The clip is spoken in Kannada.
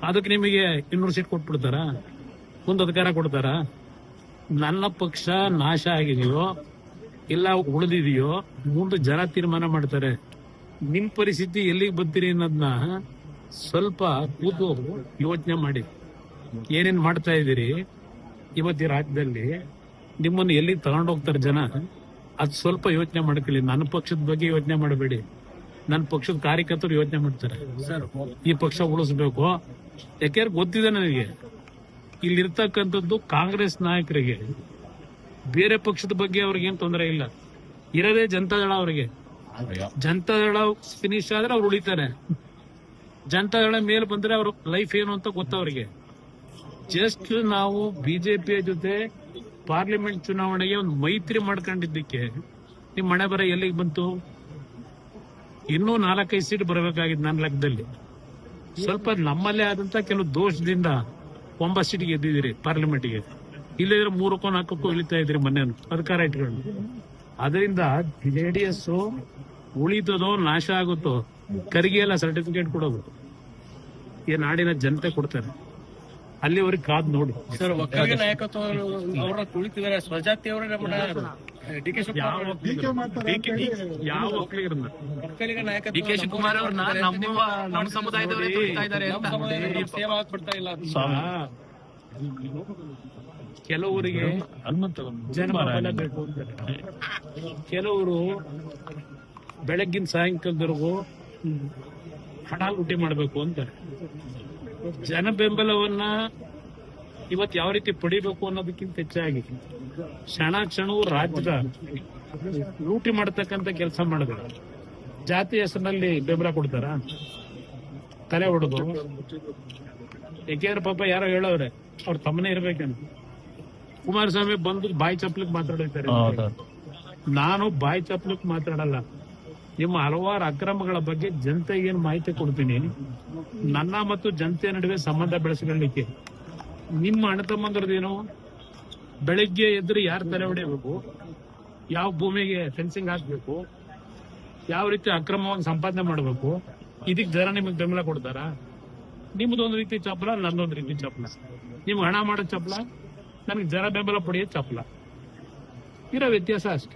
ಅದಕ್ಕೆ ನಿಮಗೆ 200 ಸೀಟ್ ಕೊಟ್ಬಿಡ್ತಾರ? ಒಂದು ಅಧಿಕಾರ ಕೊಡ್ತಾರ? ನನ್ನ ಪಕ್ಷ ನಾಶ ಆಗಿದೆಯೋ ಇಲ್ಲ ಉಳಿದಿದೆಯೋ ಮುಂದೆ ಜನ ತೀರ್ಮಾನ ಮಾಡ್ತಾರೆ. ನಿಮ್ ಪರಿಸ್ಥಿತಿ ಎಲ್ಲಿಗೆ ಬರ್ತೀರಿ ಅನ್ನೋದನ್ನ ಸ್ವಲ್ಪ ಕೂತು ಯೋಚನೆ ಮಾಡಿ. ಏನೇನ್ ಮಾಡ್ತಾ ಇದ್ದೀರಿ ಇವತ್ತಿ ರಾಜ್ಯದಲ್ಲಿ, ನಿಮ್ಮನ್ನು ಎಲ್ಲಿಗೆ ತಗೊಂಡೋಗ್ತಾರೆ ಜನ, ಅದು ಸ್ವಲ್ಪ ಯೋಚನೆ ಮಾಡ್ಕೊಳ್ಳಿ. ನನ್ನ ಪಕ್ಷದ ಬಗ್ಗೆ ಯೋಚನೆ ಮಾಡಬೇಡಿ. ನನ್ನ ಪಕ್ಷದ ಕಾರ್ಯಕರ್ತರು ಯೋಚನೆ ಮಾಡ್ತಾರೆ. ಸರ್, ಈ ಪಕ್ಷ ಉಳಿಸ್ಬೇಕು. ಯಾಕೆಂದ್ರೆ ಗೊತ್ತಿದೆ ನನಗೆ, ಇಲ್ಲಿರ್ತಕ್ಕಂಥದ್ದು ಕಾಂಗ್ರೆಸ್ ನಾಯಕರಿಗೆ ಬೇರೆ ಪಕ್ಷದ ಬಗ್ಗೆ ಅವ್ರಿಗೇನು ತೊಂದರೆ ಇಲ್ಲ. ಇರೋದೇ ಜನತಾದಳ. ಅವರಿಗೆ ಜನತಾದಳ ಫಿನಿಶ್ ಆದ್ರೆ ಅವ್ರು ಉಳಿತಾರೆ. ಜನತಾದಳ ಮೇಲೆ ಬಂದ್ರೆ ಅವ್ರ ಲೈಫ್ ಏನು ಅಂತ ಗೊತ್ತವ್ರಿಗೆ. ಜಸ್ಟ್ ನಾವು ಬಿಜೆಪಿಯ ಜೊತೆ ಪಾರ್ಲಿಮೆಂಟ್ ಚುನಾವಣೆಗೆ ಒಂದು ಮೈತ್ರಿ ಮಾಡ್ಕೊಂಡಿದ್ದಕ್ಕೆ ನಿಮ್ ಮನೆ ಬರ ಎಲ್ಲಿಗೆ ಬಂತು? ಇನ್ನೂ 4-5 ಸೀಟ್ ಬರಬೇಕಾಗಿತ್ತು ನನ್ನ ಲೆಕ್ಕದಲ್ಲಿ. ಸ್ವಲ್ಪ ನಮ್ಮಲ್ಲೇ ಆದಂತ ಕೆಲವು ದೋಷದಿಂದ 9 ಸೀಟ್ಗೆ ಗೆದ್ದಿದ್ದೀರಿ ಪಾರ್ಲಿಮೆಂಟ್ಗೆ. ಇಲ್ಲದ್ರೆ 3-4 ಇಳಿತಾ ಇದ್ರಿ ಮೊನ್ನೆ ಅಧಿಕಾರ ಇಟ್ಕೊಂಡು. ಅದರಿಂದ JDS ಉಳಿತದೋ ನಾಶ ಆಗುತ್ತೋ ಕರಿಗೆ ಎಲ್ಲ ಸರ್ಟಿಫಿಕೇಟ್ ಕೊಡೋದು ಈ ನಾಡಿನ ಜನತೆ ಕೊಡ್ತಾರೆ. ಅಲ್ಲಿವರೆಗೆ ಕಾದ್ ನೋಡಿ. ಸರ್, ಒಕ್ಕಲಿಗ ನಾಯಕತ್ವ ಅವರ ಕುಳಿತಿದ್ದಾರೆ. ಸ್ವಜಾತಿಯವರ ಯಾವ ಒಕ್ಕಲಿಗರನ್ನ? ಒಕ್ಕಲಿಗ ನಾಯಕತ್ವ ಡಿ ಕೆ ಶಿವಕುಮಾರ್ ಅವ್ರನ್ನ ನಮ್ಮ ಸಮುದಾಯದವರೇ ತುಳಿತಾ ಇದ್ದಾರೆ ಅಂತ ಸೇವೆ ಆಗ್ಬಿಡ್ತಾ ಇಲ್ಲ. ಕೆಲವರಿಗೆ ಜನಬಲ ಬೇಕು ಅಂತಾರೆ. ಕೆಲವರು ಬೆಳಗ್ಗಿನ ಸಾಯಂಕಾಲದವರೆಗೂ ಹಣ ಲೂಟಿ ಮಾಡಬೇಕು ಅಂತಾರೆ. ಜನ ಬೆಂಬಲವನ್ನ ಇವತ್ತು ಯಾವ ರೀತಿ ಪಡಿಬೇಕು ಅನ್ನೋದಕ್ಕಿಂತ ಹೆಚ್ಚಾಗಿ ಕ್ಷಣವು ರಾಜ್ಯದ ಲೂಟಿ ಮಾಡತಕ್ಕಂತ ಕೆಲಸ ಮಾಡಿದ್ರು. ಜಾತಿ ಹೆಸರಿನಲ್ಲಿ ಬೆಂಬಲ ಕೊಡ್ತಾರ? ತಲೆ ಹೊಡೆದು. ಯಾಕೆಂದ್ರೆ ಪಾಪ ಯಾರೋ ಹೇಳೋರೆ ಅವ್ರ ತಮ್ಮನೇ ಇರ್ಬೇಕೇನು. ಕುಮಾರಸ್ವಾಮಿ ಬಂದು ಬಾಯಿ ಚಪ್ಲಕ್ ಮಾತಾಡಿರ್ತಾರೆ. ನಾನು ಬಾಯಿ ಚಪ್ಲಕ್ ಮಾತಾಡಲ್ಲ. ನಿಮ್ಮ ಹಲವಾರು ಅಕ್ರಮಗಳ ಬಗ್ಗೆ ಜನತೆಗೆ ಏನು ಮಾಹಿತಿ ಕೊಡ್ತೀನಿ. ನನ್ನ ಮತ್ತು ಜನತೆ ನಡುವೆ ಸಂಬಂಧ ಬೆಳೆಸ್ಕೊಳ್ಳಿಕ್ಕೆ ನಿಮ್ಮ ಅಣ್ಣ ತಮ್ಮಂದ್ರದೇನು? ಬೆಳಗ್ಗೆ ಎದ್ರೆ ಯಾರು ತಲೆ ಹೊಡೆಯಬೇಕು, ಯಾವ ಭೂಮಿಗೆ ಫೆನ್ಸಿಂಗ್ ಹಾಕ್ಬೇಕು, ಯಾವ ರೀತಿ ಅಕ್ರಮವಾಗಿ ಸಂಪಾದನೆ ಮಾಡಬೇಕು, ಇದಕ್ಕೆ ಜನ ನಿಮಗೆ ಬೆಂಬಲ ಕೊಡ್ತಾರ? ನಿಮ್ದೊಂದು ರೀತಿ ಚಪ್ಪಲ, ನನ್ನೊಂದು ರೀತಿ ಚಪ್ಪಲ. ನಿಮ್ಗೆ ಹಣ ಮಾಡೋ ಚಪ್ಪಲ, ನನಗೆ ಜನ ಬೆಂಬಲ ಪಡೆಯೋ ಚಪ್ಪಲ. ಇರೋ ವ್ಯತ್ಯಾಸ ಅಷ್ಟೇ.